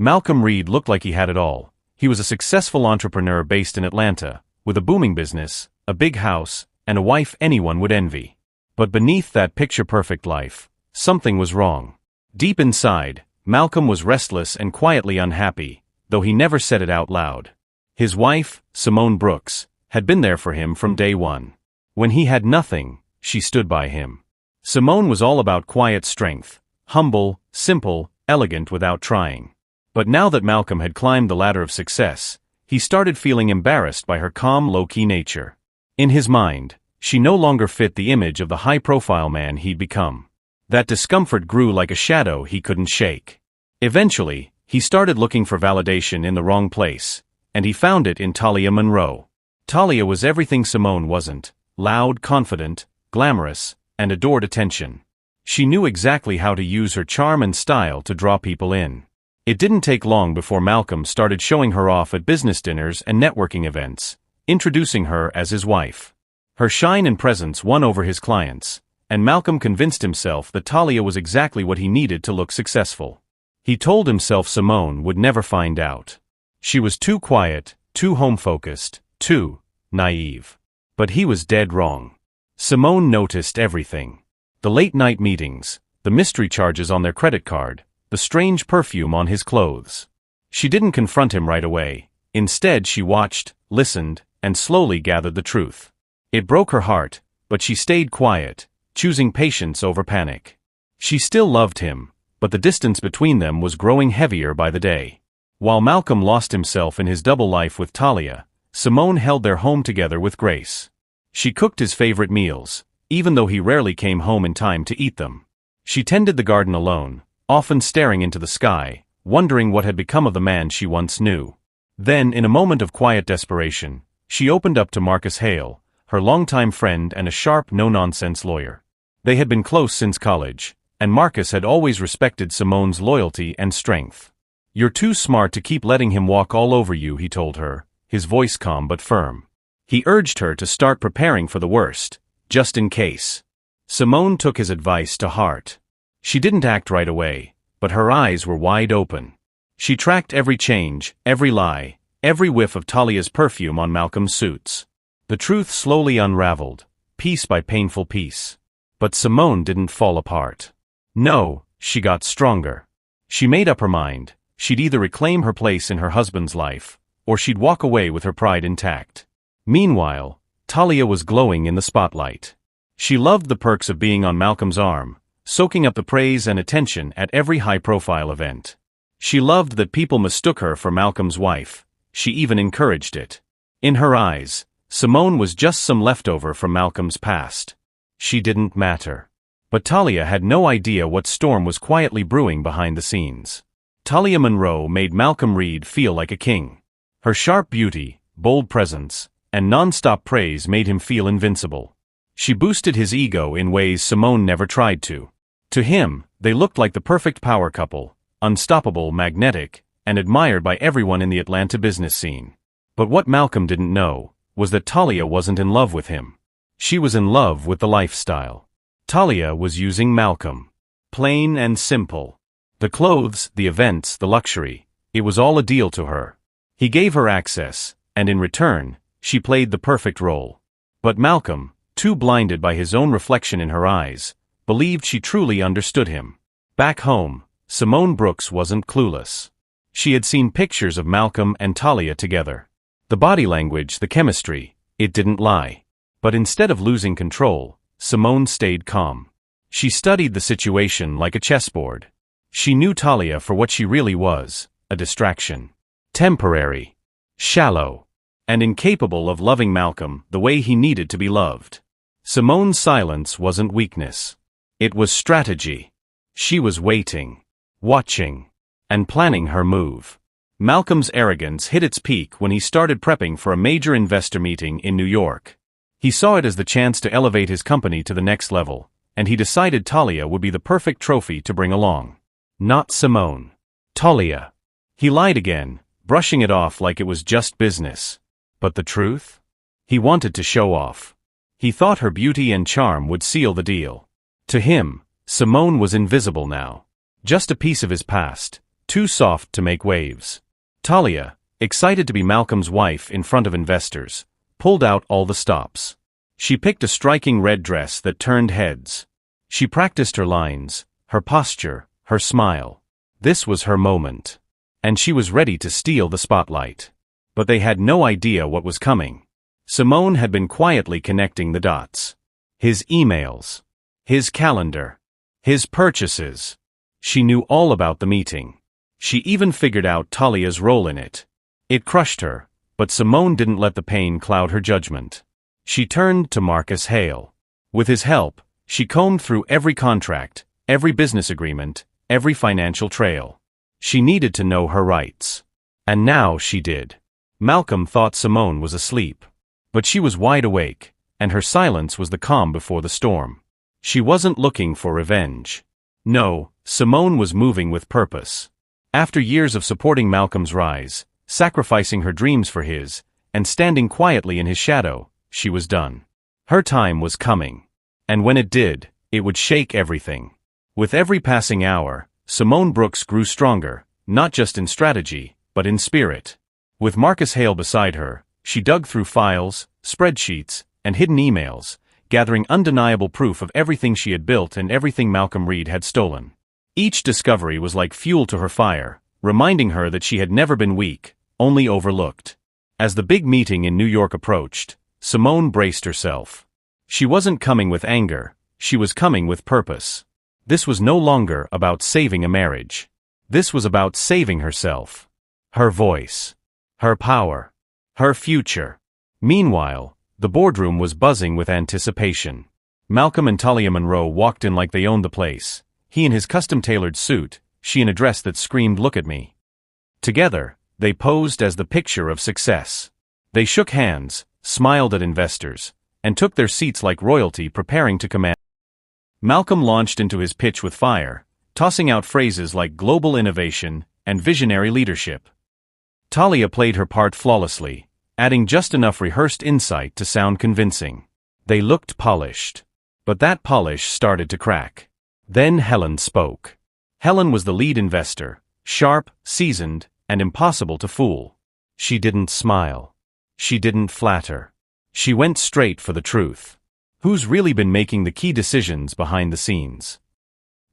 Malcolm Reed looked like he had it all. He was a successful entrepreneur based in Atlanta, with a booming business, a big house, and a wife anyone would envy. But beneath that picture-perfect life, something was wrong. Deep inside, Malcolm was restless and quietly unhappy, though he never said it out loud. His wife, Simone Brooks, had been there for him from day one. When he had nothing, she stood by him. Simone was all about quiet strength, humble, simple, elegant without trying. But now that Malcolm had climbed the ladder of success, he started feeling embarrassed by her calm, low-key nature. In his mind, she no longer fit the image of the high-profile man he'd become. That discomfort grew like a shadow he couldn't shake. Eventually, he started looking for validation in the wrong place, and he found it in Talia Monroe. Talia was everything Simone wasn't: loud, confident, glamorous, and adored attention. She knew exactly how to use her charm and style to draw people in. It didn't take long before Malcolm started showing her off at business dinners and networking events, introducing her as his wife. Her shine and presence won over his clients, and Malcolm convinced himself that Talia was exactly what he needed to look successful. He told himself Simone would never find out. She was too quiet, too home-focused, too naive. But he was dead wrong. Simone noticed everything. The late-night meetings, the mystery charges on their credit card, the strange perfume on his clothes. She didn't confront him right away. Instead, she watched, listened, and slowly gathered the truth. It broke her heart, but she stayed quiet, choosing patience over panic. She still loved him, but the distance between them was growing heavier by the day. While Malcolm lost himself in his double life with Talia, Simone held their home together with grace. She cooked his favorite meals, even though he rarely came home in time to eat them. She tended the garden alone, often staring into the sky, wondering what had become of the man she once knew. Then, in a moment of quiet desperation, she opened up to Marcus Hale, her longtime friend and a sharp, no-nonsense lawyer. They had been close since college, and Marcus had always respected Simone's loyalty and strength. "You're too smart to keep letting him walk all over you," he told her, his voice calm but firm. He urged her to start preparing for the worst, just in case. Simone took his advice to heart. She didn't act right away, but her eyes were wide open. She tracked every change, every lie, every whiff of Talia's perfume on Malcolm's suits. The truth slowly unraveled, piece by painful piece. But Simone didn't fall apart. No, she got stronger. She made up her mind. She'd either reclaim her place in her husband's life, or she'd walk away with her pride intact. Meanwhile, Talia was glowing in the spotlight. She loved the perks of being on Malcolm's arm, soaking up the praise and attention at every high-profile event. She loved that people mistook her for Malcolm's wife. She even encouraged it. In her eyes, Simone was just some leftover from Malcolm's past. She didn't matter. But Talia had no idea what storm was quietly brewing behind the scenes. Talia Monroe made Malcolm Reed feel like a king. Her sharp beauty, bold presence, and non-stop praise made him feel invincible. She boosted his ego in ways Simone never tried to. To him, they looked like the perfect power couple, unstoppable, magnetic, and admired by everyone in the Atlanta business scene. But what Malcolm didn't know was that Talia wasn't in love with him. She was in love with the lifestyle. Talia was using Malcolm. Plain and simple. The clothes, the events, the luxury, it was all a deal to her. He gave her access, and in return, she played the perfect role. But Malcolm, too blinded by his own reflection in her eyes, believed she truly understood him. Back home, Simone Brooks wasn't clueless. She had seen pictures of Malcolm and Talia together. The body language, the chemistry, it didn't lie. But instead of losing control, Simone stayed calm. She studied the situation like a chessboard. She knew Talia for what she really was, a distraction. Temporary. Shallow. And incapable of loving Malcolm the way he needed to be loved. Simone's silence wasn't weakness. It was strategy. She was waiting, watching, and planning her move. Malcolm's arrogance hit its peak when he started prepping for a major investor meeting in New York. He saw it as the chance to elevate his company to the next level, and he decided Talia would be the perfect trophy to bring along. Not Simone. Talia. He lied again, brushing it off like it was just business. But the truth? He wanted to show off. He thought her beauty and charm would seal the deal. To him, Simone was invisible now. Just a piece of his past, too soft to make waves. Talia, excited to be Malcolm's wife in front of investors, pulled out all the stops. She picked a striking red dress that turned heads. She practiced her lines, her posture, her smile. This was her moment. And she was ready to steal the spotlight. But they had no idea what was coming. Simone had been quietly connecting the dots. His emails. His calendar. His purchases. She knew all about the meeting. She even figured out Talia's role in it. It crushed her, but Simone didn't let the pain cloud her judgment. She turned to Marcus Hale. With his help, she combed through every contract, every business agreement, every financial trail. She needed to know her rights. And now she did. Malcolm thought Simone was asleep. But she was wide awake, and her silence was the calm before the storm. She wasn't looking for revenge. No, Simone was moving with purpose. After years of supporting Malcolm's rise, sacrificing her dreams for his, and standing quietly in his shadow, she was done. Her time was coming. And when it did, it would shake everything. With every passing hour, Simone Brooks grew stronger, not just in strategy, but in spirit. With Marcus Hale beside her, she dug through files, spreadsheets, and hidden emails, gathering undeniable proof of everything she had built and everything Malcolm Reed had stolen. Each discovery was like fuel to her fire, reminding her that she had never been weak, only overlooked. As the big meeting in New York approached, Simone braced herself. She wasn't coming with anger, she was coming with purpose. This was no longer about saving a marriage. This was about saving herself. Her voice. Her power. Her future. Meanwhile, the boardroom was buzzing with anticipation. Malcolm and Talia Monroe walked in like they owned the place, he in his custom-tailored suit, she in a dress that screamed, "Look at me." Together, they posed as the picture of success. They shook hands, smiled at investors, and took their seats like royalty preparing to command. Malcolm launched into his pitch with fire, tossing out phrases like global innovation and visionary leadership. Talia played her part flawlessly, adding just enough rehearsed insight to sound convincing. They looked polished. But that polish started to crack. Then Helen spoke. Helen was the lead investor, sharp, seasoned, and impossible to fool. She didn't smile. She didn't flatter. She went straight for the truth. Who's really been making the key decisions behind the scenes?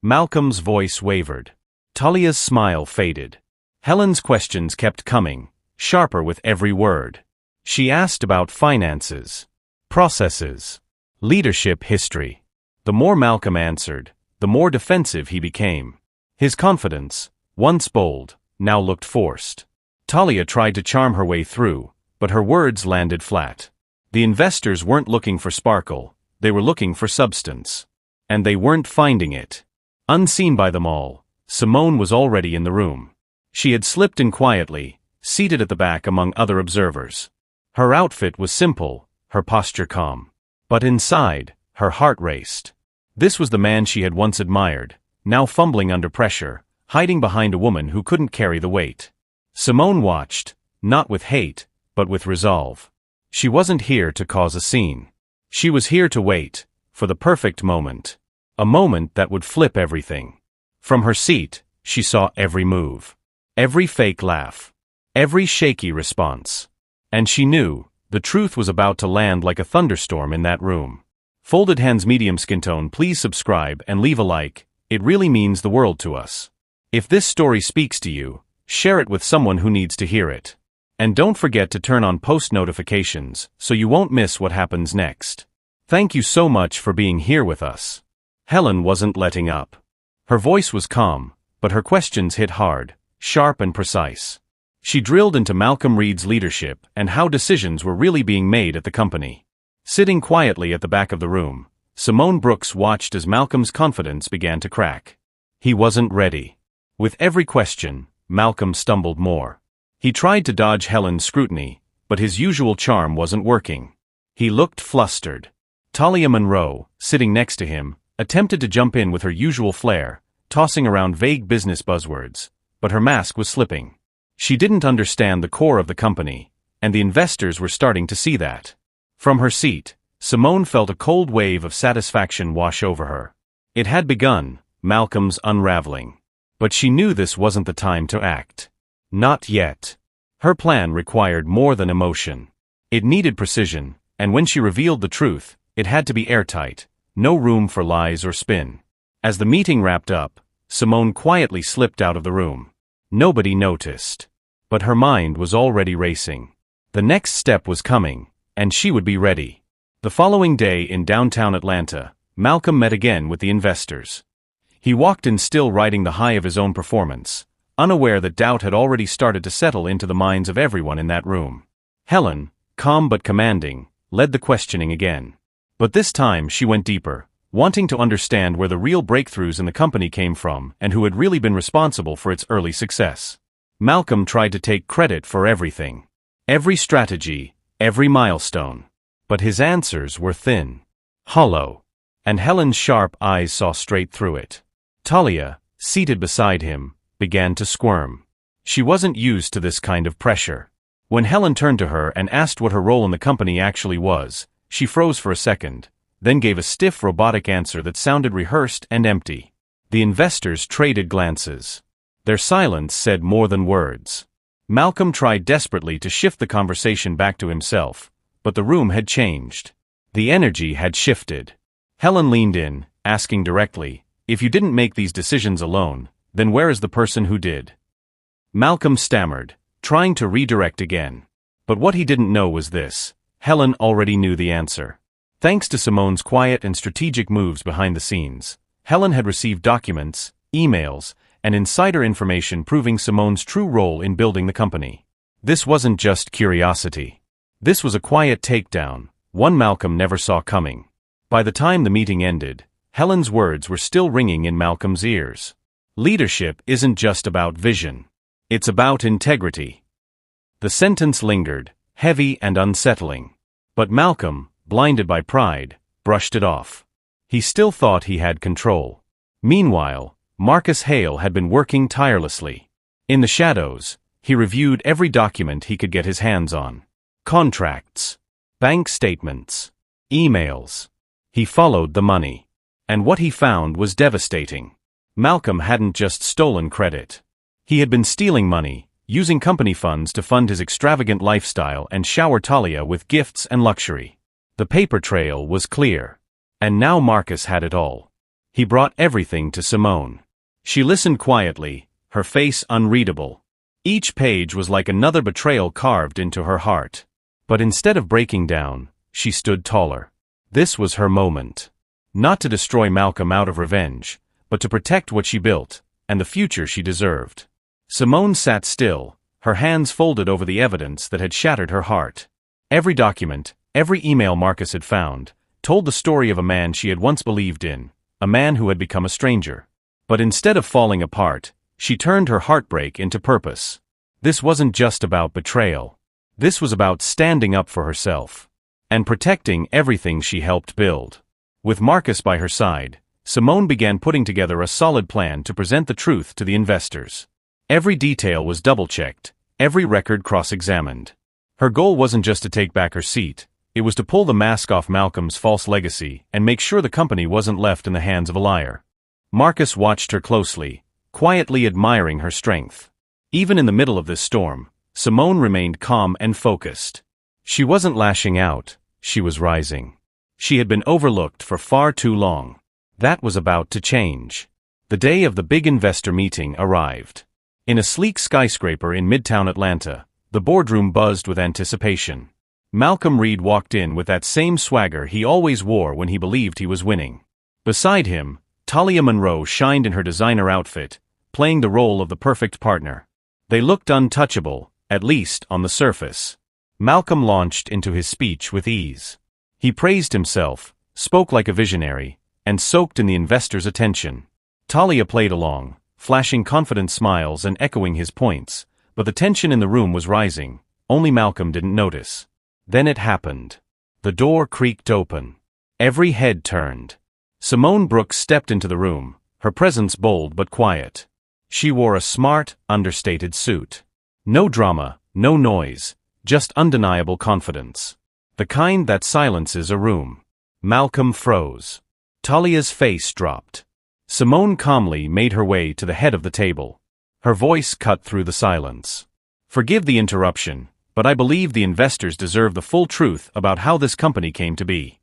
Malcolm's voice wavered. Talia's smile faded. Helen's questions kept coming, sharper with every word. She asked about finances, processes, leadership history. The more Malcolm answered, the more defensive he became. His confidence, once bold, now looked forced. Talia tried to charm her way through, but her words landed flat. The investors weren't looking for sparkle, they were looking for substance. And they weren't finding it. Unseen by them all, Simone was already in the room. She had slipped in quietly, seated at the back among other observers. Her outfit was simple, her posture calm. But inside, her heart raced. This was the man she had once admired, now fumbling under pressure, hiding behind a woman who couldn't carry the weight. Simone watched, not with hate, but with resolve. She wasn't here to cause a scene. She was here to wait, for the perfect moment. A moment that would flip everything. From her seat, she saw every move. Every fake laugh. Every shaky response. And she knew, the truth was about to land like a thunderstorm in that room. Folded Hands Medium Skin Tone, please subscribe and leave a like, it really means the world to us. If this story speaks to you, share it with someone who needs to hear it. And don't forget to turn on post notifications so you won't miss what happens next. Thank you so much for being here with us. Helen wasn't letting up. Her voice was calm, but her questions hit hard, sharp and precise. She drilled into Malcolm Reed's leadership and how decisions were really being made at the company. Sitting quietly at the back of the room, Simone Brooks watched as Malcolm's confidence began to crack. He wasn't ready. With every question, Malcolm stumbled more. He tried to dodge Helen's scrutiny, but his usual charm wasn't working. He looked flustered. Talia Monroe, sitting next to him, attempted to jump in with her usual flair, tossing around vague business buzzwords, but her mask was slipping. She didn't understand the core of the company, and the investors were starting to see that. From her seat, Simone felt a cold wave of satisfaction wash over her. It had begun, Malcolm's unraveling. But she knew this wasn't the time to act. Not yet. Her plan required more than emotion. It needed precision, and when she revealed the truth, it had to be airtight, no room for lies or spin. As the meeting wrapped up, Simone quietly slipped out of the room. Nobody noticed. But her mind was already racing. The next step was coming, and she would be ready. The following day in downtown Atlanta, Malcolm met again with the investors. He walked in still riding the high of his own performance, unaware that doubt had already started to settle into the minds of everyone in that room. Helen, calm but commanding, led the questioning again. But this time she went deeper, wanting to understand where the real breakthroughs in the company came from and who had really been responsible for its early success. Malcolm tried to take credit for everything. Every strategy, every milestone. But his answers were thin. Hollow. And Helen's sharp eyes saw straight through it. Talia, seated beside him, began to squirm. She wasn't used to this kind of pressure. When Helen turned to her and asked what her role in the company actually was, she froze for a second, then gave a stiff robotic answer that sounded rehearsed and empty. The investors traded glances. Their silence said more than words. Malcolm tried desperately to shift the conversation back to himself, but the room had changed. The energy had shifted. Helen leaned in, asking directly, "If you didn't make these decisions alone, then where is the person who did?" Malcolm stammered, trying to redirect again. But what he didn't know was this: Helen already knew the answer. Thanks to Simone's quiet and strategic moves behind the scenes, Helen had received documents, emails, and insider information proving Simone's true role in building the company. This wasn't just curiosity. This was a quiet takedown, one Malcolm never saw coming. By the time the meeting ended, Helen's words were still ringing in Malcolm's ears. Leadership isn't just about vision. It's about integrity. The sentence lingered, heavy and unsettling. But Malcolm, blinded by pride, brushed it off. He still thought he had control. Meanwhile, Marcus Hale had been working tirelessly. In the shadows, he reviewed every document he could get his hands on. Contracts, bank statements, emails. He followed the money. And what he found was devastating. Malcolm hadn't just stolen credit. He had been stealing money, using company funds to fund his extravagant lifestyle and shower Talia with gifts and luxury. The paper trail was clear. And now Marcus had it all. He brought everything to Simone. She listened quietly, her face unreadable. Each page was like another betrayal carved into her heart. But instead of breaking down, she stood taller. This was her moment. Not to destroy Malcolm out of revenge, but to protect what she built, and the future she deserved. Simone sat still, her hands folded over the evidence that had shattered her heart. Every document, every email Marcus had found, told the story of a man she had once believed in, a man who had become a stranger. But instead of falling apart, she turned her heartbreak into purpose. This wasn't just about betrayal. This was about standing up for herself. And protecting everything she helped build. With Marcus by her side, Simone began putting together a solid plan to present the truth to the investors. Every detail was double-checked, every record cross-examined. Her goal wasn't just to take back her seat, it was to pull the mask off Malcolm's false legacy and make sure the company wasn't left in the hands of a liar. Marcus watched her closely, quietly admiring her strength. Even in the middle of this storm, Simone remained calm and focused. She wasn't lashing out, she was rising. She had been overlooked for far too long. That was about to change. The day of the big investor meeting arrived. In a sleek skyscraper in Midtown Atlanta, the boardroom buzzed with anticipation. Malcolm Reed walked in with that same swagger he always wore when he believed he was winning. Beside him, Talia Monroe shined in her designer outfit, playing the role of the perfect partner. They looked untouchable, at least on the surface. Malcolm launched into his speech with ease. He praised himself, spoke like a visionary, and soaked in the investors' attention. Talia played along, flashing confident smiles and echoing his points, but the tension in the room was rising, only Malcolm didn't notice. Then it happened. The door creaked open. Every head turned. Simone Brooks stepped into the room, her presence bold but quiet. She wore a smart, understated suit. No drama, no noise, just undeniable confidence. The kind that silences a room. Malcolm froze. Talia's face dropped. Simone calmly made her way to the head of the table. Her voice cut through the silence. "Forgive the interruption, but I believe the investors deserve the full truth about how this company came to be."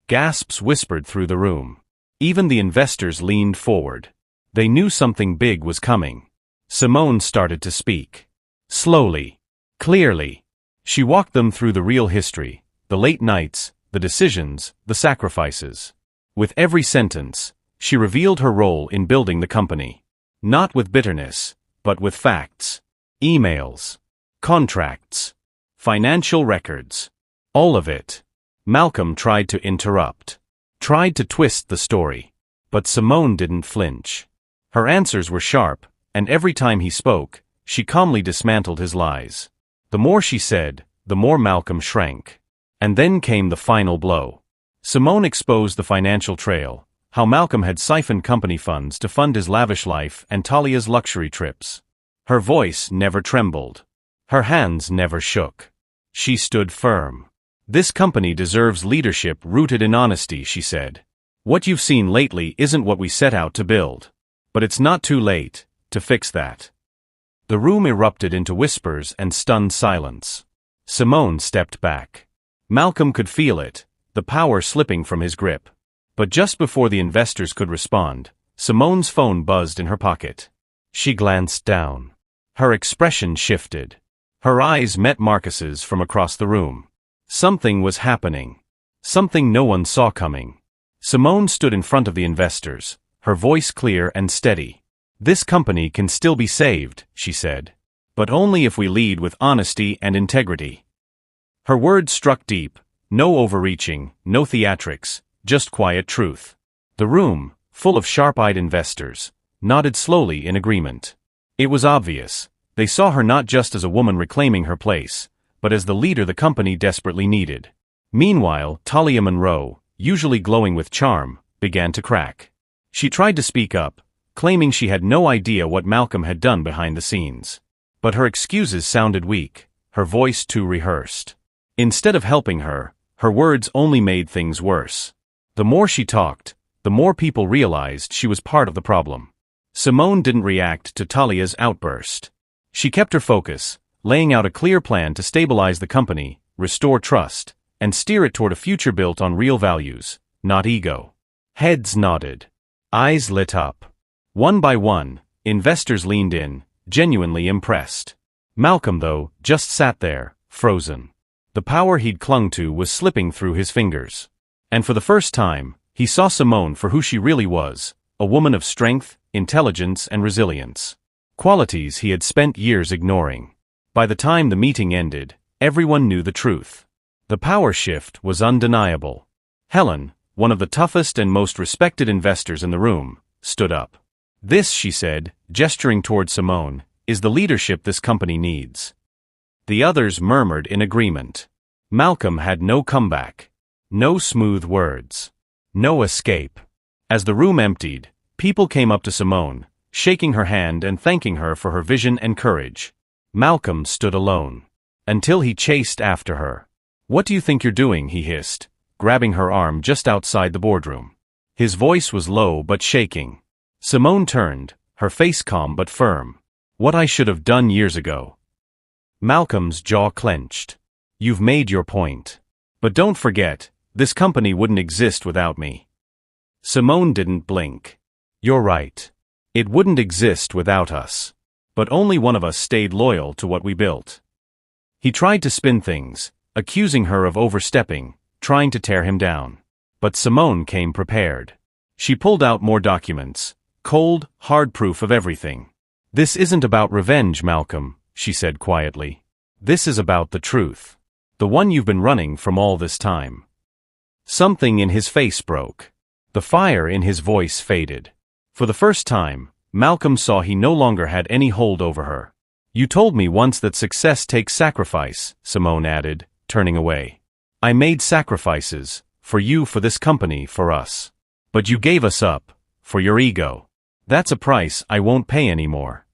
Gasps whispered through the room. Even the investors leaned forward. They knew something big was coming. Simone started to speak. Slowly. Clearly. She walked them through the real history, the late nights, the decisions, the sacrifices. With every sentence, she revealed her role in building the company. Not with bitterness, but with facts. Emails. Contracts. Financial records. All of it. Malcolm tried to interrupt. Tried to twist the story. But Simone didn't flinch. Her answers were sharp, and every time he spoke, she calmly dismantled his lies. The more she said, the more Malcolm shrank. And then came the final blow. Simone exposed the financial trail, how Malcolm had siphoned company funds to fund his lavish life and Talia's luxury trips. Her voice never trembled. Her hands never shook. She stood firm. "This company deserves leadership rooted in honesty," she said. "What you've seen lately isn't what we set out to build. But it's not too late to fix that." The room erupted into whispers and stunned silence. Simone stepped back. Malcolm could feel it, the power slipping from his grip. But just before the investors could respond, Simone's phone buzzed in her pocket. She glanced down. Her expression shifted. Her eyes met Marcus's from across the room. Something was happening. Something no one saw coming. Simone stood in front of the investors, her voice clear and steady. "This company can still be saved," she said. "But only if we lead with honesty and integrity." Her words struck deep. No overreaching, no theatrics, just quiet truth. The room, full of sharp-eyed investors, nodded slowly in agreement. It was obvious. They saw her not just as a woman reclaiming her place, but as the leader the company desperately needed. Meanwhile, Talia Monroe, usually glowing with charm, began to crack. She tried to speak up, claiming she had no idea what Malcolm had done behind the scenes. But her excuses sounded weak, her voice too rehearsed. Instead of helping her, her words only made things worse. The more she talked, the more people realized she was part of the problem. Simone didn't react to Talia's outburst. She kept her focus, laying out a clear plan to stabilize the company, restore trust, and steer it toward a future built on real values, not ego. Heads nodded. Eyes lit up. One by one, investors leaned in, genuinely impressed. Malcolm, though, just sat there, frozen. The power he'd clung to was slipping through his fingers. And for the first time, he saw Simone for who she really was, a woman of strength, intelligence, and resilience. Qualities he had spent years ignoring. By the time the meeting ended, everyone knew the truth. The power shift was undeniable. Helen, one of the toughest and most respected investors in the room, stood up. "This," she said, gesturing toward Simone, "is the leadership this company needs." The others murmured in agreement. Malcolm had no comeback. No smooth words. No escape. As the room emptied, people came up to Simone, shaking her hand and thanking her for her vision and courage. Malcolm stood alone. Until he chased after her. "What do you think you're doing?" he hissed, grabbing her arm just outside the boardroom. His voice was low but shaking. Simone turned, her face calm but firm. "What I should have done years ago." Malcolm's jaw clenched. "You've made your point. But don't forget, this company wouldn't exist without me." Simone didn't blink. "You're right. It wouldn't exist without us. But only one of us stayed loyal to what we built." He tried to spin things, accusing her of overstepping, trying to tear him down. But Simone came prepared. She pulled out more documents, cold, hard proof of everything. "This isn't about revenge, Malcolm," she said quietly. "This is about the truth. The one you've been running from all this time." Something in his face broke. The fire in his voice faded. For the first time, Malcolm saw he no longer had any hold over her. "You told me once that success takes sacrifice," Simone added, turning away. "I made sacrifices, for you, for this company, for us. But you gave us up, for your ego. That's a price I won't pay anymore."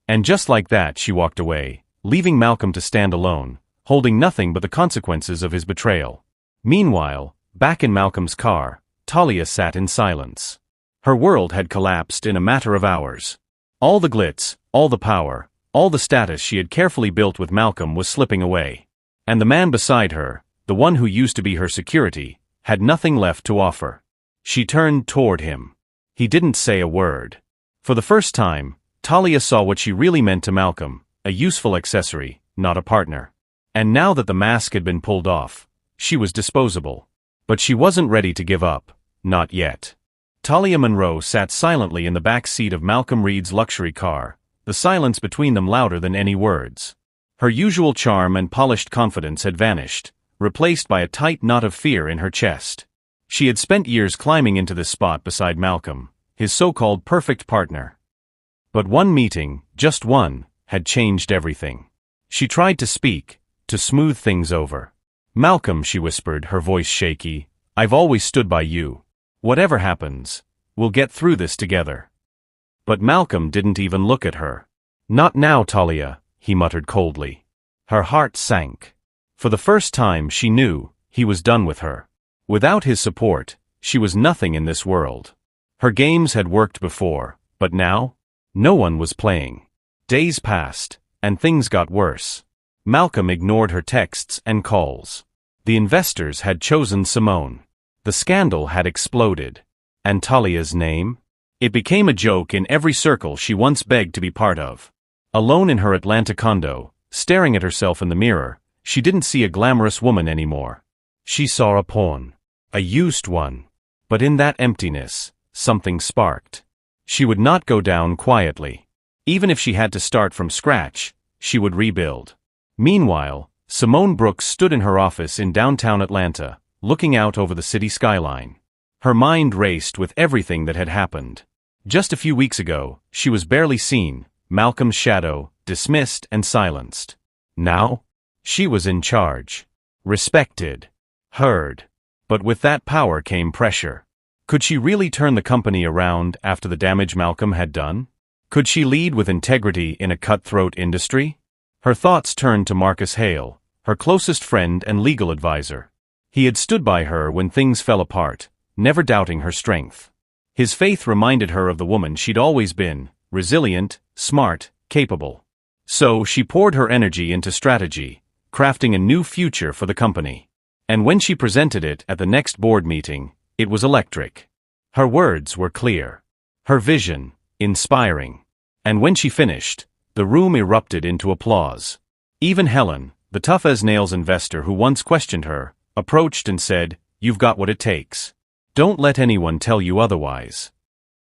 And just like that she walked away, leaving Malcolm to stand alone, holding nothing but the consequences of his betrayal. Meanwhile, back in Malcolm's car, Talia sat in silence. Her world had collapsed in a matter of hours. All the glitz, all the power, all the status she had carefully built with Malcolm was slipping away. And the man beside her, the one who used to be her security, had nothing left to offer. She turned toward him. He didn't say a word. For the first time, Talia saw what she really meant to Malcolm, a useful accessory, not a partner. And now that the mask had been pulled off, she was disposable. But she wasn't ready to give up, not yet. Talia Monroe sat silently in the back seat of Malcolm Reed's luxury car, the silence between them louder than any words. Her usual charm and polished confidence had vanished, replaced by a tight knot of fear in her chest. She had spent years climbing into this spot beside Malcolm, his so-called perfect partner. But one meeting, just one, had changed everything. She tried to speak, to smooth things over. "Malcolm," she whispered, her voice shaky, "I've always stood by you. Whatever happens, we'll get through this together." But Malcolm didn't even look at her. "Not now, Talia," he muttered coldly. Her heart sank. For the first time she knew he was done with her. Without his support, she was nothing in this world. Her games had worked before, but now? No one was playing. Days passed, and things got worse. Malcolm ignored her texts and calls. The investors had chosen Simone. The scandal had exploded. And Talia's name? It became a joke in every circle she once begged to be part of. Alone in her Atlanta condo, staring at herself in the mirror, she didn't see a glamorous woman anymore. She saw a pawn. A used one. But in that emptiness, something sparked. She would not go down quietly. Even if she had to start from scratch, she would rebuild. Meanwhile, Simone Brooks stood in her office in downtown Atlanta, looking out over the city skyline. Her mind raced with everything that had happened. Just a few weeks ago, she was barely seen, Malcolm's shadow, dismissed and silenced. Now, she was in charge. Respected. Heard. But with that power came pressure. Could she really turn the company around after the damage Malcolm had done? Could she lead with integrity in a cutthroat industry? Her thoughts turned to Marcus Hale, her closest friend and legal advisor. He had stood by her when things fell apart, never doubting her strength. His faith reminded her of the woman she'd always been, resilient, smart, capable. So she poured her energy into strategy, crafting a new future for the company. And when she presented it at the next board meeting, it was electric. Her words were clear. Her vision, inspiring. And when she finished, the room erupted into applause. Even Helen, the tough-as-nails investor who once questioned her, approached and said, "You've got what it takes. Don't let anyone tell you otherwise."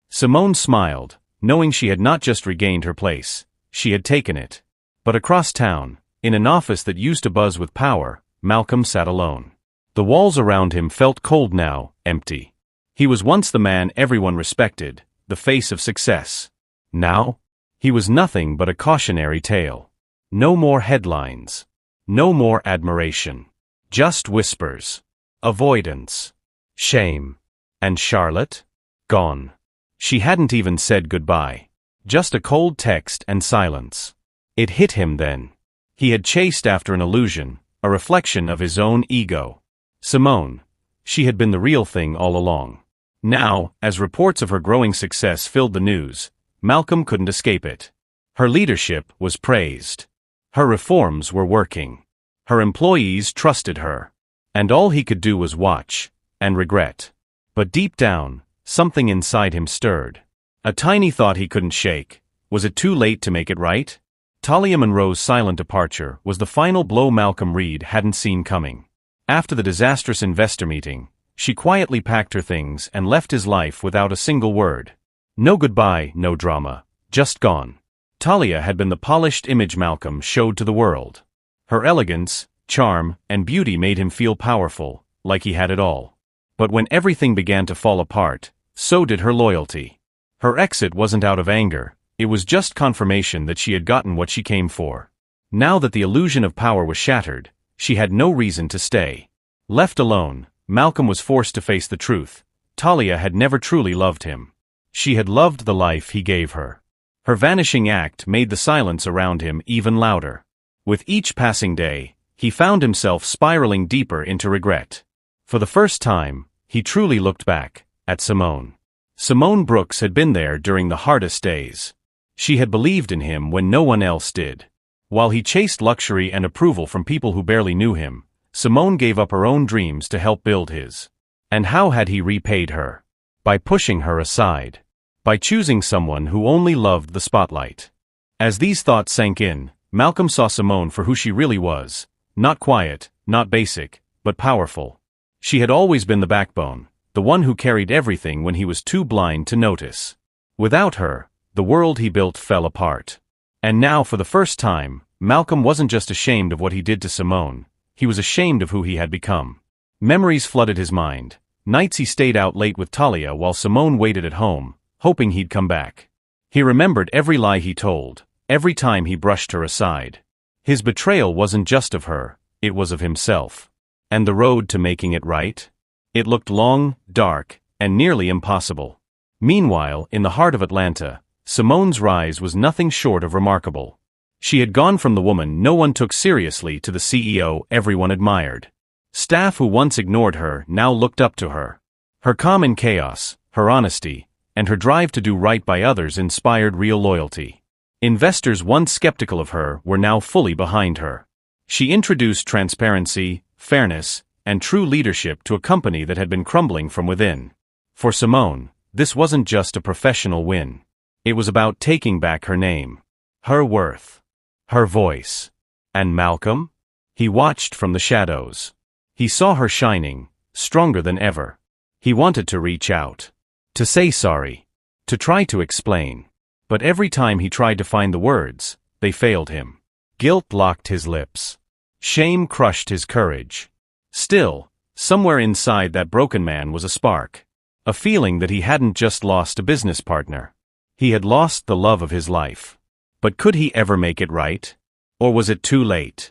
Simone smiled, knowing she had not just regained her place, she had taken it. But across town, in an office that used to buzz with power, Malcolm sat alone. The walls around him felt cold now, empty. He was once the man everyone respected, the face of success. Now, he was nothing but a cautionary tale. No more headlines. No more admiration. Just whispers. Avoidance. Shame. And Charlotte? Gone. She hadn't even said goodbye. Just a cold text and silence. It hit him then. He had chased after an illusion, a reflection of his own ego. Simone. She had been the real thing all along. Now, as reports of her growing success filled the news, Malcolm couldn't escape it. Her leadership was praised. Her reforms were working. Her employees trusted her. And all he could do was watch, and regret. But deep down, something inside him stirred. A tiny thought he couldn't shake. Was it too late to make it right? Talia Monroe's silent departure was the final blow Malcolm Reed hadn't seen coming. After the disastrous investor meeting, she quietly packed her things and left his life without a single word. No goodbye, no drama, just gone. Talia had been the polished image Malcolm showed to the world. Her elegance, charm, and beauty made him feel powerful, like he had it all. But when everything began to fall apart, so did her loyalty. Her exit wasn't out of anger. It was just confirmation that she had gotten what she came for. Now that the illusion of power was shattered, she had no reason to stay. Left alone, Malcolm was forced to face the truth. Talia had never truly loved him. She had loved the life he gave her. Her vanishing act made the silence around him even louder. With each passing day, he found himself spiraling deeper into regret. For the first time, he truly looked back at Simone. Simone Brooks had been there during the hardest days. She had believed in him when no one else did. While he chased luxury and approval from people who barely knew him, Simone gave up her own dreams to help build his. And how had he repaid her? By pushing her aside. By choosing someone who only loved the spotlight. As these thoughts sank in, Malcolm saw Simone for who she really was. Not quiet, not basic, but powerful. She had always been the backbone, the one who carried everything when he was too blind to notice. Without her, the world he built fell apart. And now, for the first time, Malcolm wasn't just ashamed of what he did to Simone, he was ashamed of who he had become. Memories flooded his mind. Nights he stayed out late with Talia while Simone waited at home, hoping he'd come back. He remembered every lie he told, every time he brushed her aside. His betrayal wasn't just of her, it was of himself. And the road to making it right? It looked long, dark, and nearly impossible. Meanwhile, in the heart of Atlanta, Simone's rise was nothing short of remarkable. She had gone from the woman no one took seriously to the CEO everyone admired. Staff who once ignored her now looked up to her. Her calm in chaos, her honesty, and her drive to do right by others inspired real loyalty. Investors once skeptical of her were now fully behind her. She introduced transparency, fairness, and true leadership to a company that had been crumbling from within. For Simone, this wasn't just a professional win. It was about taking back her name, her worth, her voice. And Malcolm? He watched from the shadows. He saw her shining, stronger than ever. He wanted to reach out, to say sorry, to try to explain. But every time he tried to find the words, they failed him. Guilt locked his lips. Shame crushed his courage. Still, somewhere inside that broken man was a spark. A feeling that he hadn't just lost a business partner. He had lost the love of his life. But could he ever make it right? Or was it too late?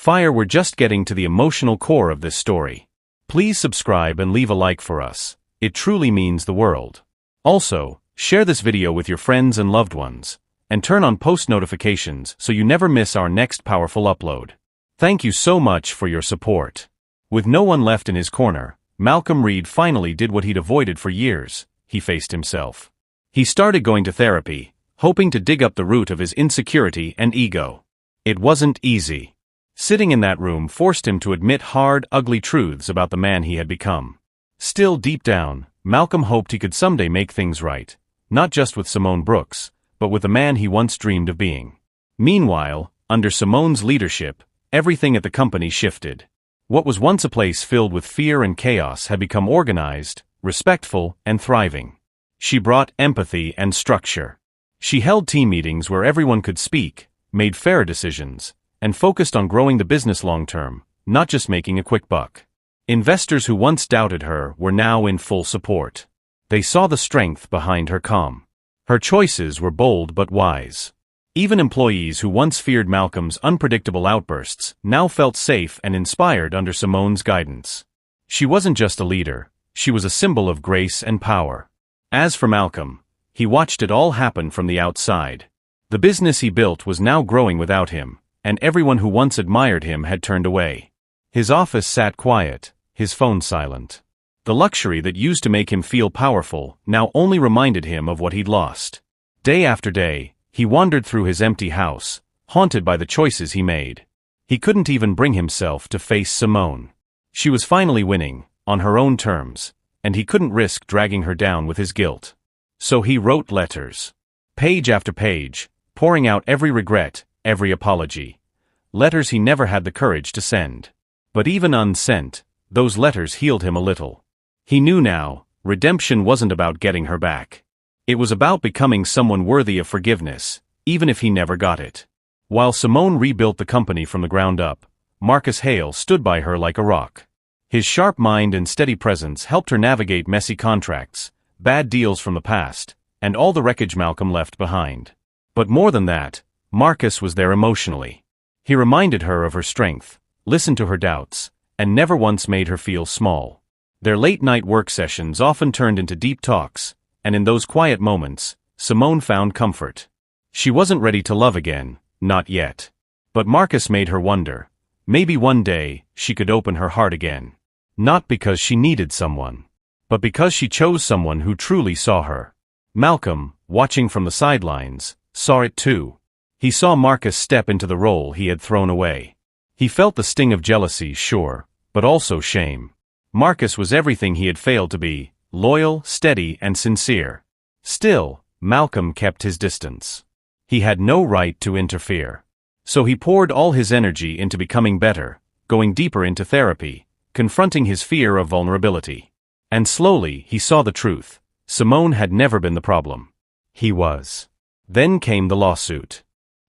We're just getting to the emotional core of this story. Please subscribe and leave a like for us. It truly means the world. Also, share this video with your friends and loved ones, and turn on post notifications so you never miss our next powerful upload. Thank you so much for your support. With no one left in his corner, Malcolm Reed finally did what he'd avoided for years. He faced himself. He started going to therapy, hoping to dig up the root of his insecurity and ego. It wasn't easy. Sitting in that room forced him to admit hard, ugly truths about the man he had become. Still deep down, Malcolm hoped he could someday make things right, not just with Simone Brooks, but with the man he once dreamed of being. Meanwhile, under Simone's leadership, everything at the company shifted. What was once a place filled with fear and chaos had become organized, respectful, and thriving. She brought empathy and structure. She held team meetings where everyone could speak, made fair decisions, and focused on growing the business long-term, not just making a quick buck. Investors who once doubted her were now in full support. They saw the strength behind her calm. Her choices were bold but wise. Even employees who once feared Malcolm's unpredictable outbursts now felt safe and inspired under Simone's guidance. She wasn't just a leader, she was a symbol of grace and power. As for Malcolm, he watched it all happen from the outside. The business he built was now growing without him, and everyone who once admired him had turned away. His office sat quiet, his phone silent. The luxury that used to make him feel powerful now only reminded him of what he'd lost. Day after day, he wandered through his empty house, haunted by the choices he made. He couldn't even bring himself to face Simone. She was finally winning, on her own terms, and he couldn't risk dragging her down with his guilt. So he wrote letters. Page after page, pouring out every regret, every apology. Letters he never had the courage to send. But even unsent, those letters healed him a little. He knew now, redemption wasn't about getting her back. It was about becoming someone worthy of forgiveness, even if he never got it. While Simone rebuilt the company from the ground up, Marcus Hale stood by her like a rock. His sharp mind and steady presence helped her navigate messy contracts, bad deals from the past, and all the wreckage Malcolm left behind. But more than that, Marcus was there emotionally. He reminded her of her strength, listened to her doubts, and never once made her feel small. Their late-night work sessions often turned into deep talks, and in those quiet moments, Simone found comfort. She wasn't ready to love again, not yet. But Marcus made her wonder. Maybe one day, she could open her heart again. Not because she needed someone, but because she chose someone who truly saw her. Malcolm, watching from the sidelines, saw it too. He saw Marcus step into the role he had thrown away. He felt the sting of jealousy, sure, but also shame. Marcus was everything he had failed to be: loyal, steady, and sincere. Still, Malcolm kept his distance. He had no right to interfere. So he poured all his energy into becoming better, going deeper into therapy, confronting his fear of vulnerability. And slowly he saw the truth. Simone had never been the problem. He was. Then came the lawsuit.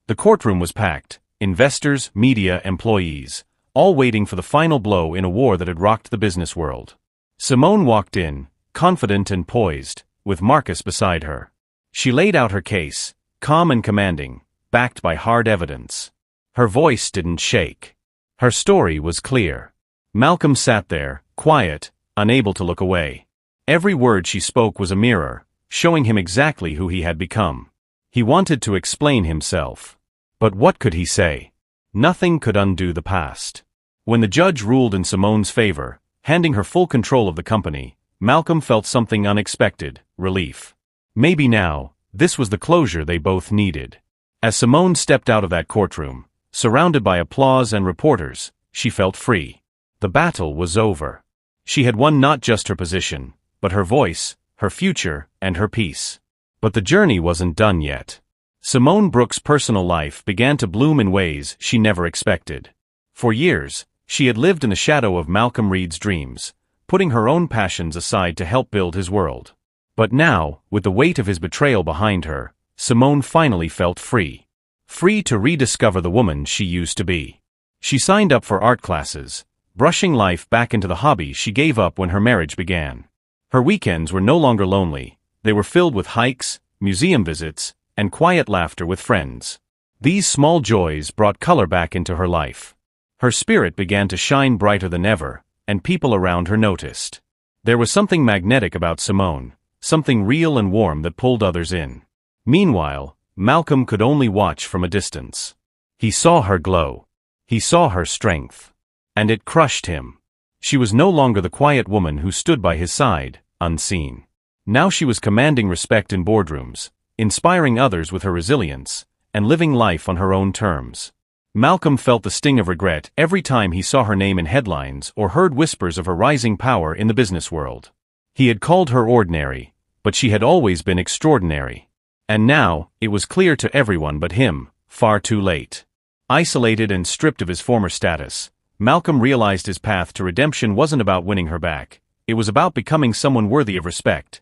The courtroom was packed: investors, media, employees, all waiting for the final blow in a war that had rocked the business world. Simone walked in, confident and poised, with Marcus beside her. She laid out her case, calm and commanding, backed by hard evidence. Her voice didn't shake. Her story was clear. Malcolm sat there, quiet, unable to look away. Every word she spoke was a mirror, showing him exactly who he had become. He wanted to explain himself. But what could he say? Nothing could undo the past. When the judge ruled in Simone's favor, handing her full control of the company, Malcolm felt something unexpected: relief. Maybe now, this was the closure they both needed. As Simone stepped out of that courtroom, surrounded by applause and reporters, she felt free. The battle was over. She had won not just her position, but her voice, her future, and her peace. But the journey wasn't done yet. Simone Brooks' personal life began to bloom in ways she never expected. For years, she had lived in the shadow of Malcolm Reed's dreams, putting her own passions aside to help build his world. But now, with the weight of his betrayal behind her, Simone finally felt free. Free to rediscover the woman she used to be. She signed up for art classes, brushing life back into the hobby she gave up when her marriage began. Her weekends were no longer lonely. They were filled with hikes, museum visits, and quiet laughter with friends. These small joys brought color back into her life. Her spirit began to shine brighter than ever, and people around her noticed. There was something magnetic about Simone, something real and warm that pulled others in. Meanwhile, Malcolm could only watch from a distance. He saw her glow. He saw her strength. And it crushed him. She was no longer the quiet woman who stood by his side, unseen. Now she was commanding respect in boardrooms, inspiring others with her resilience, and living life on her own terms. Malcolm felt the sting of regret every time he saw her name in headlines or heard whispers of her rising power in the business world. He had called her ordinary, but she had always been extraordinary. And now, it was clear to everyone but him, far too late. Isolated and stripped of his former status, Malcolm realized his path to redemption wasn't about winning her back. It was about becoming someone worthy of respect,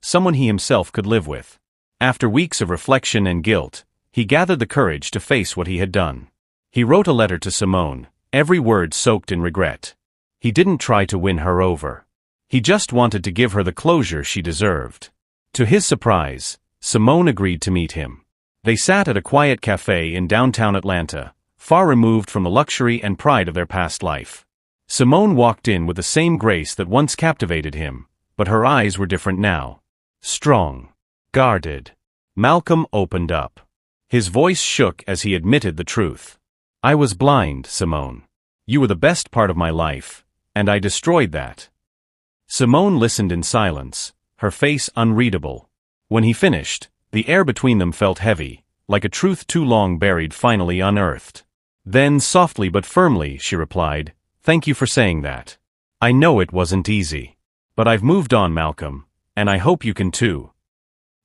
someone he himself could live with. After weeks of reflection and guilt, he gathered the courage to face what he had done. He wrote a letter to Simone, every word soaked in regret. He didn't try to win her over. He just wanted to give her the closure she deserved. To his surprise, Simone agreed to meet him. They sat at a quiet cafe in downtown Atlanta, far removed from the luxury and pride of their past life. Simone walked in with the same grace that once captivated him, but her eyes were different now. Strong. Guarded. Malcolm opened up. His voice shook as he admitted the truth. "I was blind, Simone. You were the best part of my life, and I destroyed that." Simone listened in silence, her face unreadable. When he finished, the air between them felt heavy, like a truth too long buried finally unearthed. Then, softly but firmly, she replied, "Thank you for saying that. I know it wasn't easy. But I've moved on, Malcolm, and I hope you can too."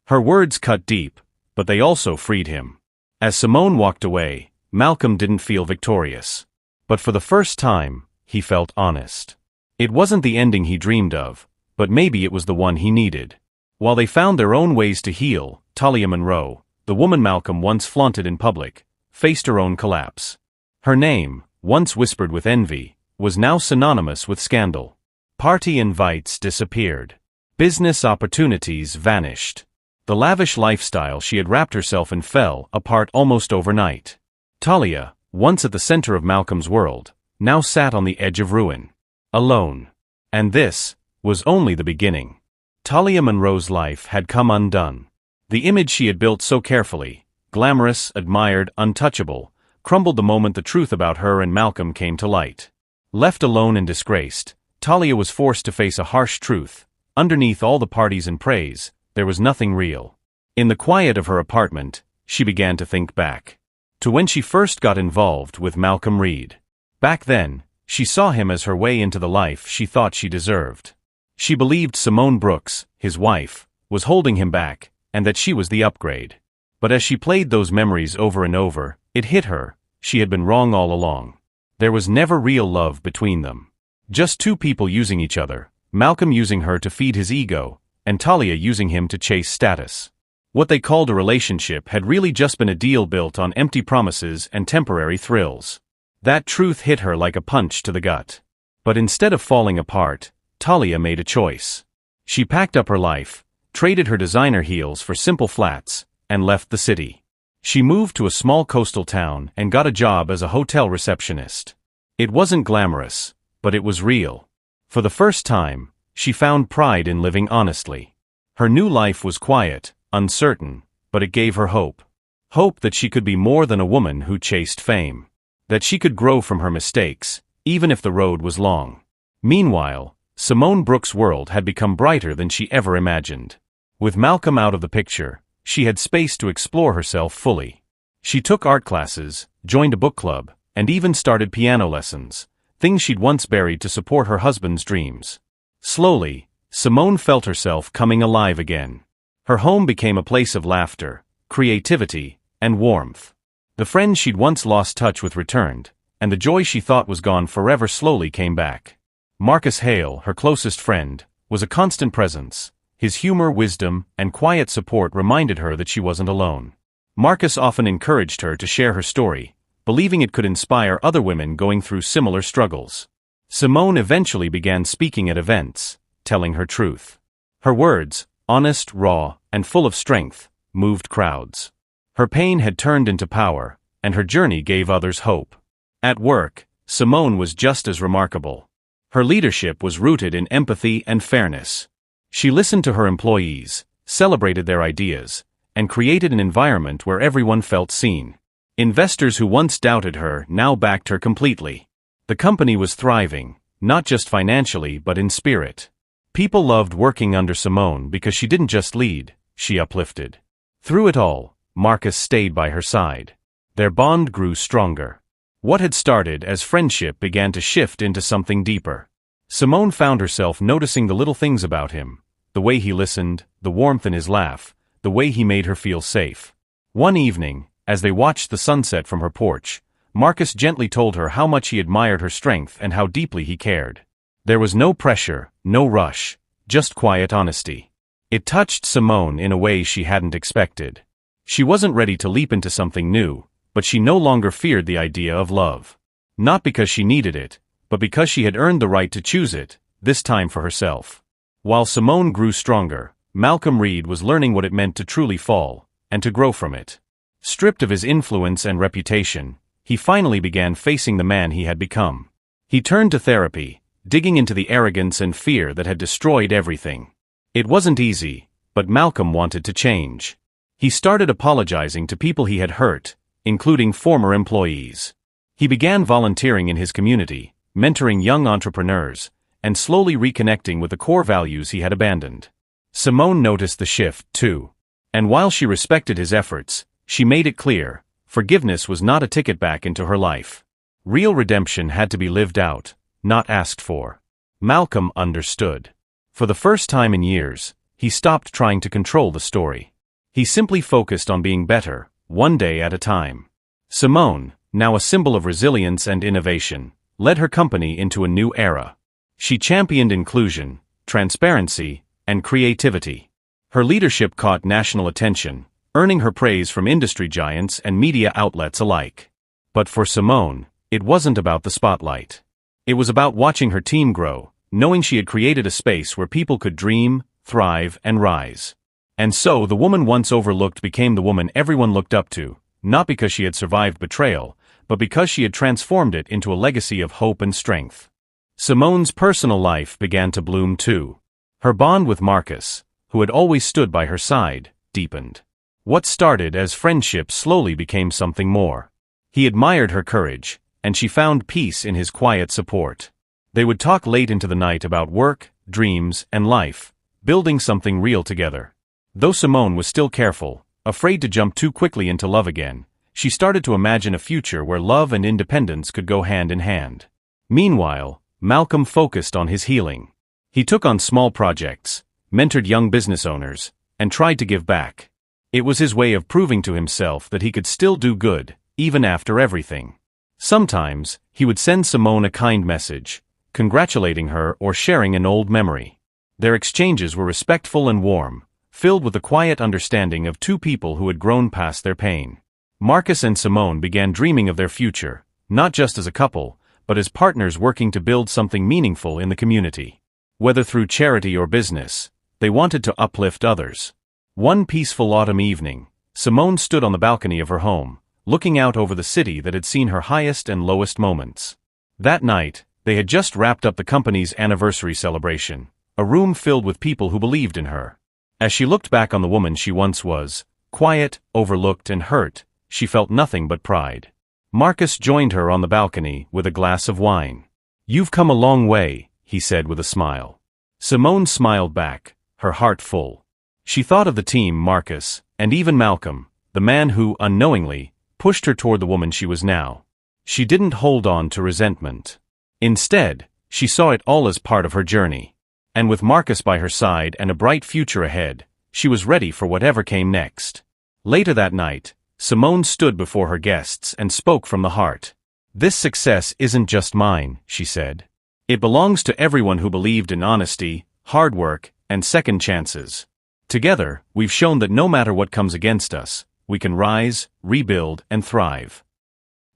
Her words cut deep, but they also freed him. As Simone walked away, Malcolm didn't feel victorious. But for the first time, he felt honest. It wasn't the ending he dreamed of, but maybe it was the one he needed. While they found their own ways to heal, Talia Monroe, the woman Malcolm once flaunted in public, faced her own collapse. Her name, once whispered with envy, was now synonymous with scandal. Party invites disappeared. Business opportunities vanished. The lavish lifestyle she had wrapped herself in fell apart almost overnight. Talia, once at the center of Malcolm's world, now sat on the edge of ruin. Alone. And this was only the beginning. Talia Monroe's life had come undone. The image she had built so carefully, glamorous, admired, untouchable, crumbled the moment the truth about her and Malcolm came to light. Left alone and disgraced, Talia was forced to face a harsh truth. underneath all the parties and praise, there was nothing real. In the quiet of her apartment, she began to think back to when she first got involved with Malcolm Reed. Back then, she saw him as her way into the life she thought she deserved. She believed Simone Brooks, his wife, was holding him back, and that she was the upgrade. But as she played those memories over and over, it hit her, she had been wrong all along. There was never real love between them. Just two people using each other, Malcolm using her to feed his ego, and Talia using him to chase status. What they called a relationship had really just been a deal built on empty promises and temporary thrills. That truth hit her like a punch to the gut. But instead of falling apart, Talia made a choice. She packed up her life, traded her designer heels for simple flats, and left the city. She moved to a small coastal town and got a job as a hotel receptionist. It wasn't glamorous, but it was real. For the first time, she found pride in living honestly. Her new life was quiet, uncertain, but it gave her hope. Hope that she could be more than a woman who chased fame. That she could grow from her mistakes, even if the road was long. Meanwhile, Simone Brooks' world had become brighter than she ever imagined. With Malcolm out of the picture, she had space to explore herself fully. She took art classes, joined a book club, and even started piano lessons, things she'd once buried to support her husband's dreams. Slowly, Simone felt herself coming alive again. Her home became a place of laughter, creativity, and warmth. The friends she'd once lost touch with returned, and the joy she thought was gone forever slowly came back. Marcus Hale, her closest friend, was a constant presence. His humor, wisdom, and quiet support reminded her that she wasn't alone. Marcus often encouraged her to share her story, believing it could inspire other women going through similar struggles. Simone eventually began speaking at events, telling her truth. Her words, honest, raw, and full of strength, moved crowds. Her pain had turned into power, and her journey gave others hope. At work, Simone was just as remarkable. Her leadership was rooted in empathy and fairness. She listened to her employees, celebrated their ideas, and created an environment where everyone felt seen. Investors who once doubted her now backed her completely. The company was thriving, not just financially but in spirit. People loved working under Simone because she didn't just lead, she uplifted. Through it all, Marcus stayed by her side. Their bond grew stronger. What had started as friendship began to shift into something deeper. Simone found herself noticing the little things about him, the way he listened, the warmth in his laugh, the way he made her feel safe. One evening, as they watched the sunset from her porch, Marcus gently told her how much he admired her strength and how deeply he cared. There was no pressure, no rush, just quiet honesty. It touched Simone in a way she hadn't expected. She wasn't ready to leap into something new, but she no longer feared the idea of love. Not because she needed it, but because she had earned the right to choose it, this time for herself. While Simone grew stronger, Malcolm Reed was learning what it meant to truly fall, and to grow from it. Stripped of his influence and reputation, he finally began facing the man he had become. He turned to therapy, digging into the arrogance and fear that had destroyed everything. It wasn't easy, but Malcolm wanted to change. He started apologizing to people he had hurt, including former employees. He began volunteering in his community, mentoring young entrepreneurs, and slowly reconnecting with the core values he had abandoned. Simone noticed the shift, too. And while she respected his efforts, she made it clear, forgiveness was not a ticket back into her life. Real redemption had to be lived out, not asked for. Malcolm understood. For the first time in years, he stopped trying to control the story. He simply focused on being better, one day at a time. Simone, now a symbol of resilience and innovation, led her company into a new era. She championed inclusion, transparency, and creativity. Her leadership caught national attention, earning her praise from industry giants and media outlets alike. But for Simone, it wasn't about the spotlight. It was about watching her team grow, knowing she had created a space where people could dream, thrive, and rise. And so the woman once overlooked became the woman everyone looked up to, not because she had survived betrayal, but because she had transformed it into a legacy of hope and strength. Simone's personal life began to bloom too. Her bond with Marcus, who had always stood by her side, deepened. What started as friendship slowly became something more. He admired her courage, and she found peace in his quiet support. They would talk late into the night about work, dreams, and life, building something real together. Though Simone was still careful, afraid to jump too quickly into love again, she started to imagine a future where love and independence could go hand in hand. Meanwhile, Malcolm focused on his healing. He took on small projects, mentored young business owners, and tried to give back. It was his way of proving to himself that he could still do good, even after everything. Sometimes, he would send Simone a kind message, congratulating her or sharing an old memory. Their exchanges were respectful and warm, filled with the quiet understanding of two people who had grown past their pain. Marcus and Simone began dreaming of their future, not just as a couple, but as partners working to build something meaningful in the community. Whether through charity or business, they wanted to uplift others. One peaceful autumn evening, Simone stood on the balcony of her home, looking out over the city that had seen her highest and lowest moments. That night, they had just wrapped up the company's anniversary celebration, a room filled with people who believed in her. As she looked back on the woman she once was, quiet, overlooked and hurt, she felt nothing but pride. Marcus joined her on the balcony with a glass of wine. "You've come a long way," he said with a smile. Simone smiled back, her heart full. She thought of the team, Marcus, and even Malcolm, the man who, unknowingly, pushed her toward the woman she was now. She didn't hold on to resentment. Instead, she saw it all as part of her journey. And with Marcus by her side and a bright future ahead, she was ready for whatever came next. Later that night, Simone stood before her guests and spoke from the heart. "This success isn't just mine," she said. "It belongs to everyone who believed in honesty, hard work, and second chances. Together, we've shown that no matter what comes against us, we can rise, rebuild, and thrive."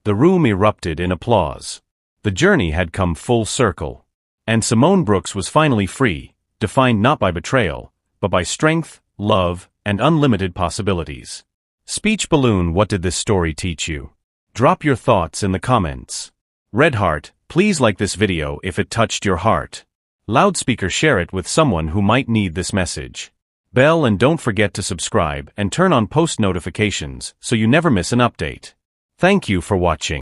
The room erupted in applause. The journey had come full circle. And Simone Brooks was finally free, defined not by betrayal, but by strength, love, and unlimited possibilities. Speech Balloon, what did this story teach you? Drop your thoughts in the comments. Red Heart, please like this video if it touched your heart. Loudspeaker, share it with someone who might need this message. Bell, and don't forget to subscribe and turn on post notifications so you never miss an update. Thank you for watching.